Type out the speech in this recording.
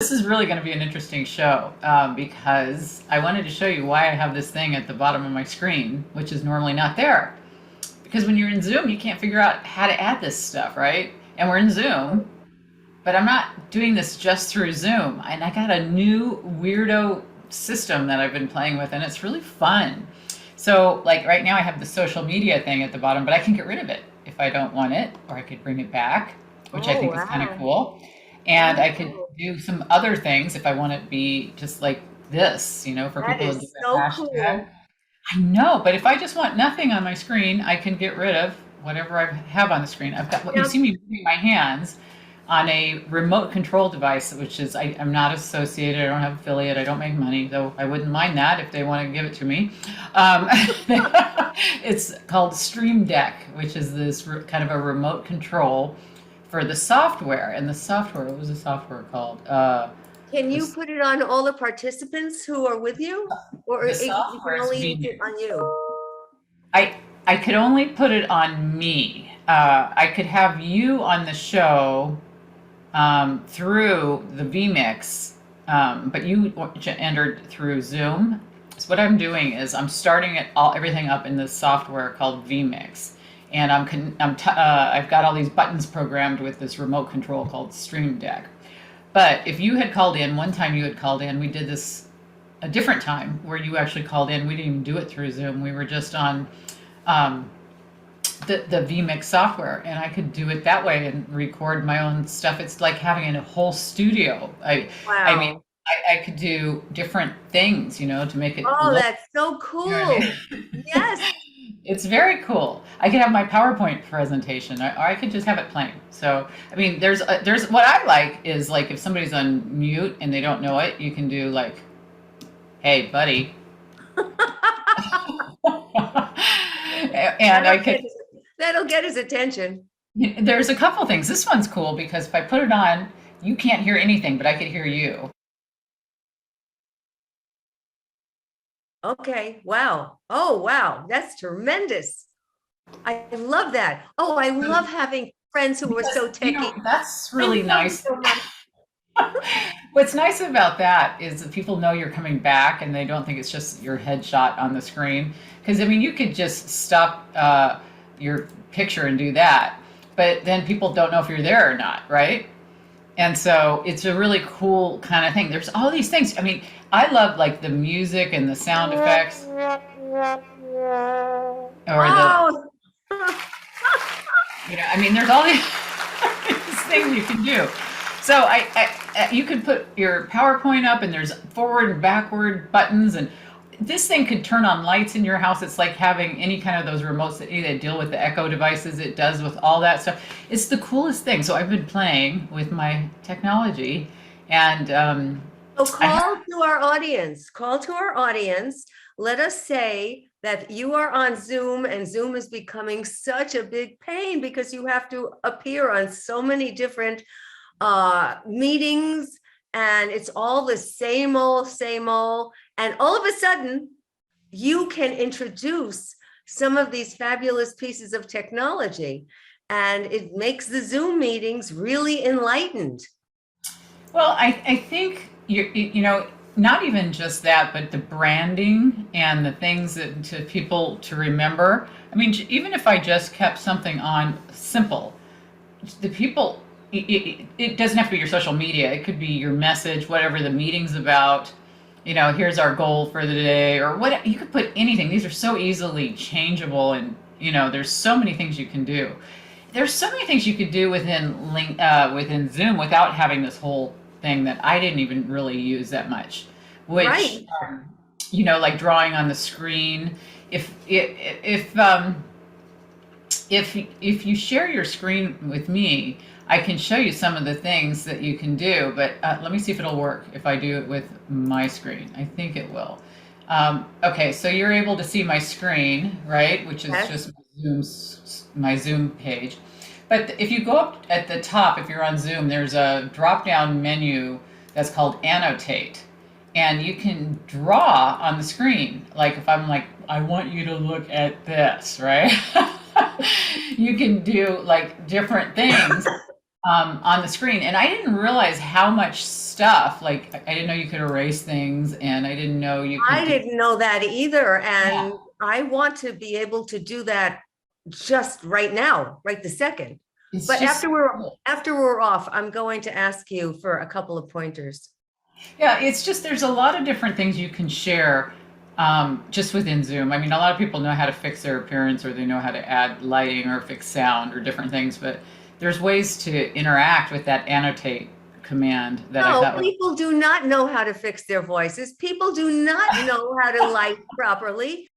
This is really going to be an interesting show because I wanted to show you why I have this thing at the bottom of my screen, which is normally not there. Because when you're in Zoom, you can't figure out how to add this stuff, right? And we're in Zoom, but I'm not doing this just through Zoom. And I got a new weirdo system that I've been playing with, and it's really fun. So, like right now, I have the social media thing at the bottom, but I can get rid of it if I don't want it, or I could bring it back, which I Oh, think is kind of wow. cool. And I could Wow. do some other things if I want it to be just like this, for That people to do is a so hashtag. cool. I know, but if I just want nothing on my screen, I can get rid of whatever I have on the screen. I've got what you Now, see me moving my hands on a remote control device, which is I'm not associated. I don't have affiliate. I don't make money, though I wouldn't mind that if they want to give it to me. Um, it's called Stream Deck, which is this kind of a remote control for the software. And the software, what was the software called? can you The, put it on all the participants who are with you? Or the you can software is only vMix. use it on you? I I could only put it on me. I could have you on the show through the vMix, but you entered through Zoom. So what I'm doing is I'm starting everything up in this software called vMix, and I've got all these buttons programmed with this remote control called Stream Deck. But if you had called in, one time you had called in, we did this a different time where you actually called in. We didn't even do it through Zoom. We were just on um, the vMix software, and I could do it that way and record my own stuff. It's like having a whole studio. I mean, Wow. I could do different things, to make it Oh, look. that's so You know what I cool. mean? Yes. It's very cool. I could have my PowerPoint presentation, or I could just have it playing. So, I mean, there's what I like is like if somebody's on mute and they don't know it, you can do like, "Hey, buddy," and I That'll could. get his, that'll get his attention. There's a couple things. This one's cool because if I put it on, you can't hear anything, but I could hear you. Okay. Wow. Oh, wow. That's tremendous. I love that. Oh, I So, love having friends who are because, so techy. that's I really love it nice. so much. What's nice about that is that people know you're coming back and they don't think it's just your headshot on the screen. Because, I mean, you could just stop your picture and do that, but then people don't know if you're there or not, right? And so it's a really cool kind of thing. There's all these things. I mean, I love like the music and the sound effects or Oh, I mean, there's all these, these things you can do. So you could put your PowerPoint up, and there's forward and backward buttons, and this thing could turn on lights in your house. It's like having any kind of those remotes that deal with the Echo devices. It does with all that stuff. It's the coolest thing. So I've been playing with my technology, and so I have. call to our audience. Call to our audience. Let us say that you are on Zoom and Zoom is becoming such a big pain because you have to appear on so many different meetings, and it's all the same old. And all of a sudden, you can introduce some of these fabulous pieces of technology, and it makes the Zoom meetings really enlightened. Well, I think not even just that, but the branding and the things that to people to remember. I mean, even if I just kept something on simple, the people, it doesn't have to be your social media. It could be your message, whatever the meeting's about. Here's our goal for the day, or what. You could put anything. These are so easily changeable, and there's so many things you can do. There's so many things you could do within Zoom without having this whole thing that I didn't even really use that much, which Right. like drawing on the screen. If you share your screen with me, I can show you some of the things that you can do. But let me see if it'll work if I do it with my screen. I think it will. Okay, so you're able to see my screen, right? Which is Yes. just my Zoom page. But if you go up at the top, if you're on Zoom, there's a drop-down menu that's called Annotate. And you can draw on the screen. Like if I'm like, I want you to look at this, right? You can do like different things on the screen. And I didn't realize how much stuff. Like I didn't know you could erase things, and I didn't know you could I didn't know that either. Yeah. And I want to be able to do that just right now, right the second. It's But just cool. after we're off, I'm going to ask you for a couple of pointers. Yeah, it's just there's a lot of different things you can share just within Zoom. I mean, a lot of people know how to fix their appearance or they know how to add lighting or fix sound or different things, but there's ways to interact with that annotate command that I No, thought was people do not know how to fix their voices. People do not know how to light properly.